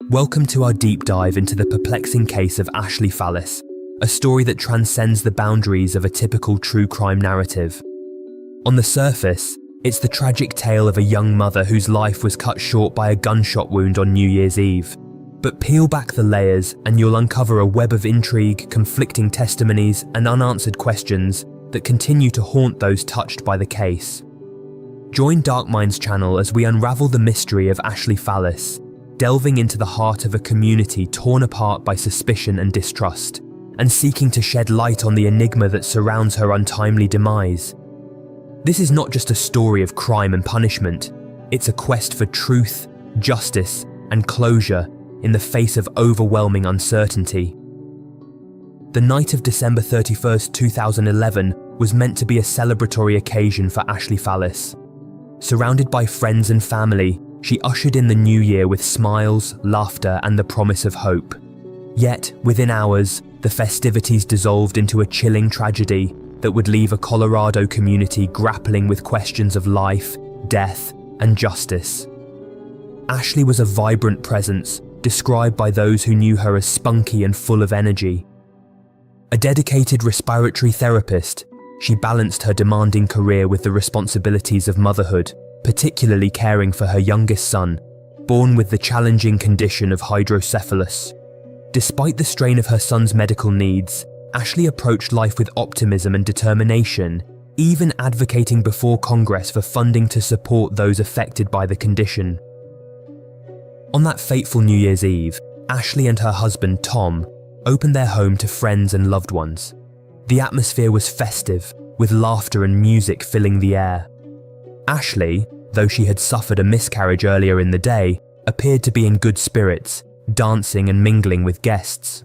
Welcome to our deep dive into the perplexing case of Ashley Fallis, a story that transcends the boundaries of a typical true crime narrative. On the surface, it's the tragic tale of a young mother whose life was cut short by a gunshot wound on New Year's Eve. But peel back the layers and you'll uncover a web of intrigue, conflicting testimonies, and unanswered questions that continue to haunt those touched by the case. Join Darkminds channel as we unravel the mystery of Ashley Fallis, delving into the heart of a community torn apart by suspicion and distrust, and seeking to shed light on the enigma that surrounds her untimely demise. This is not just a story of crime and punishment, it's a quest for truth, justice, and closure in the face of overwhelming uncertainty. The night of December 31st, 2011 was meant to be a celebratory occasion for Ashley Fallis. Surrounded by friends and family, she ushered in the new year with smiles, laughter, and the promise of hope. Yet, within hours, the festivities dissolved into a chilling tragedy that would leave a Colorado community grappling with questions of life, death, and justice. Ashley was a vibrant presence, described by those who knew her as spunky and full of energy. A dedicated respiratory therapist, she balanced her demanding career with the responsibilities of motherhood, particularly caring for her youngest son, born with the challenging condition of hydrocephalus. Despite the strain of her son's medical needs, Ashley approached life with optimism and determination, even advocating before Congress for funding to support those affected by the condition. On that fateful New Year's Eve, Ashley and her husband, Tom, opened their home to friends and loved ones. The atmosphere was festive, with laughter and music filling the air. Ashley, though she had suffered a miscarriage earlier in the day, appeared to be in good spirits, dancing and mingling with guests.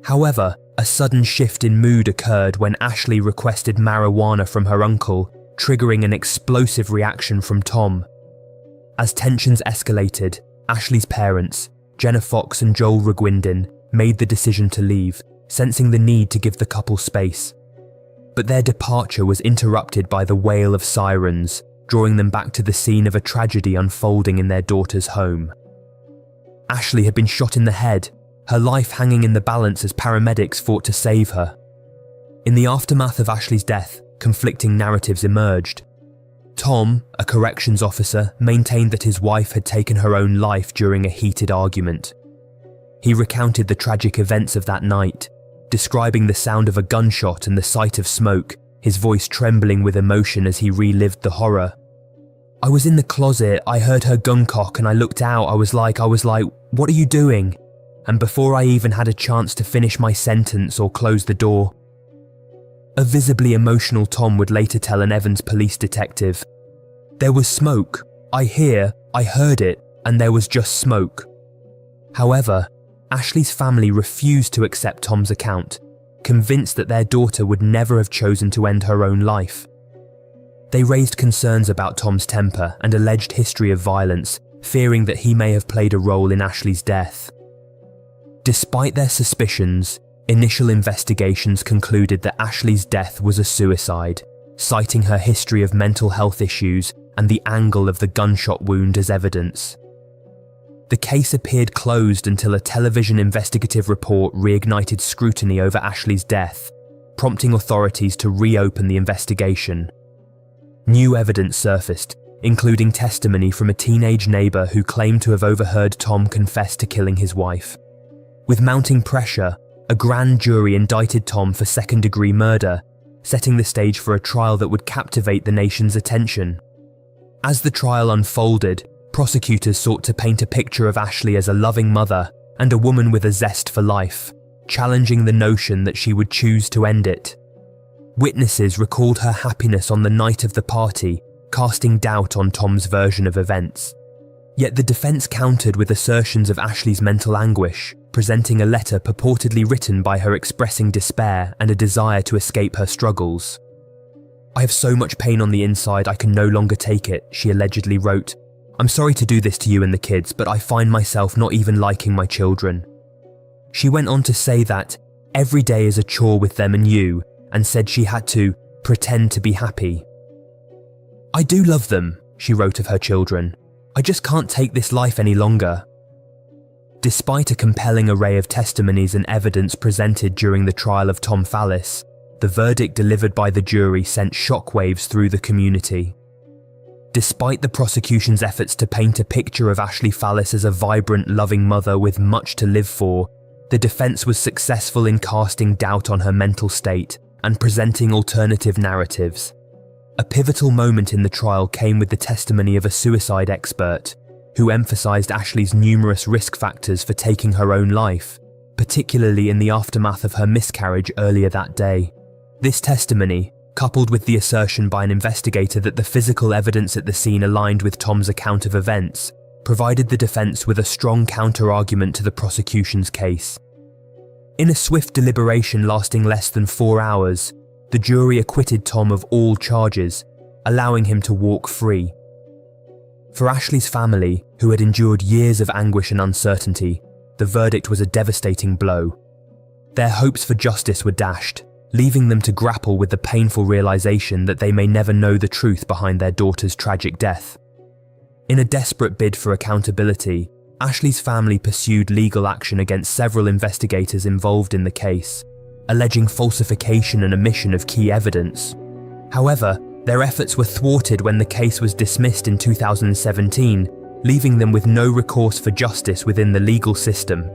However, a sudden shift in mood occurred when Ashley requested marijuana from her uncle, triggering an explosive reaction from Tom. As tensions escalated, Ashley's parents, Jenna Fox and Joel Reguindin, made the decision to leave, sensing the need to give the couple space. But their departure was interrupted by the wail of sirens, drawing them back to the scene of a tragedy unfolding in their daughter's home. Ashley had been shot in the head, her life hanging in the balance as paramedics fought to save her. In the aftermath of Ashley's death, conflicting narratives emerged. Tom, a corrections officer, maintained that his wife had taken her own life during a heated argument. He recounted the tragic events of that night, describing the sound of a gunshot and the sight of smoke, his voice trembling with emotion as he relived the horror. "I was in the closet, I heard her gun cock and I looked out, I was like, what are you doing?" And before I even had a chance to finish my sentence or close the door. A visibly emotional Tom would later tell an Evans police detective, "There was smoke. I heard it, and there was just smoke." However, Ashley's family refused to accept Tom's account, convinced that their daughter would never have chosen to end her own life. They raised concerns about Tom's temper and alleged history of violence, fearing that he may have played a role in Ashley's death. Despite their suspicions, initial investigations concluded that Ashley's death was a suicide, citing her history of mental health issues and the angle of the gunshot wound as evidence. The case appeared closed until a television investigative report reignited scrutiny over Ashley's death, prompting authorities to reopen the investigation. New evidence surfaced, including testimony from a teenage neighbor who claimed to have overheard Tom confess to killing his wife. With mounting pressure, a grand jury indicted Tom for second-degree murder, setting the stage for a trial that would captivate the nation's attention. As the trial unfolded, prosecutors sought to paint a picture of Ashley as a loving mother and a woman with a zest for life, challenging the notion that she would choose to end it. Witnesses recalled her happiness on the night of the party, casting doubt on Tom's version of events. Yet the defense countered with assertions of Ashley's mental anguish, presenting a letter purportedly written by her expressing despair and a desire to escape her struggles. "I have so much pain on the inside I can no longer take it," she allegedly wrote. "I'm sorry to do this to you and the kids, but I find myself not even liking my children." She went on to say that every day is a chore with them and you, and said she had to pretend to be happy. "I do love them," she wrote of her children. "I just can't take this life any longer." Despite a compelling array of testimonies and evidence presented during the trial of Tom Fallis, the verdict delivered by the jury sent shockwaves through the community. Despite the prosecution's efforts to paint a picture of Ashley Fallis as a vibrant, loving mother with much to live for, the defense was successful in casting doubt on her mental state and presenting alternative narratives. A pivotal moment in the trial came with the testimony of a suicide expert, who emphasized Ashley's numerous risk factors for taking her own life, particularly in the aftermath of her miscarriage earlier that day. This testimony, coupled with the assertion by an investigator that the physical evidence at the scene aligned with Tom's account of events, provided the defense with a strong counter-argument to the prosecution's case. In a swift deliberation lasting less than 4 hours, the jury acquitted Tom of all charges, allowing him to walk free. For Ashley's family, who had endured years of anguish and uncertainty, the verdict was a devastating blow. Their hopes for justice were dashed, leaving them to grapple with the painful realization that they may never know the truth behind their daughter's tragic death. In a desperate bid for accountability, Ashley's family pursued legal action against several investigators involved in the case, alleging falsification and omission of key evidence. However, their efforts were thwarted when the case was dismissed in 2017, leaving them with no recourse for justice within the legal system.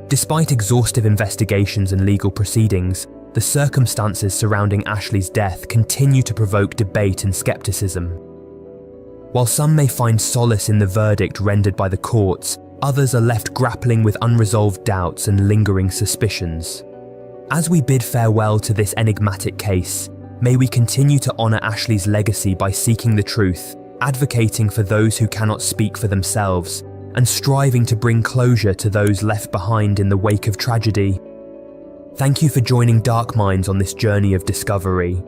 Despite exhaustive investigations and legal proceedings, the circumstances surrounding Ashley's death continue to provoke debate and skepticism. While some may find solace in the verdict rendered by the courts, others are left grappling with unresolved doubts and lingering suspicions. As we bid farewell to this enigmatic case, may we continue to honour Ashley's legacy by seeking the truth, advocating for those who cannot speak for themselves, and striving to bring closure to those left behind in the wake of tragedy. Thank you for joining Dark Minds on this journey of discovery.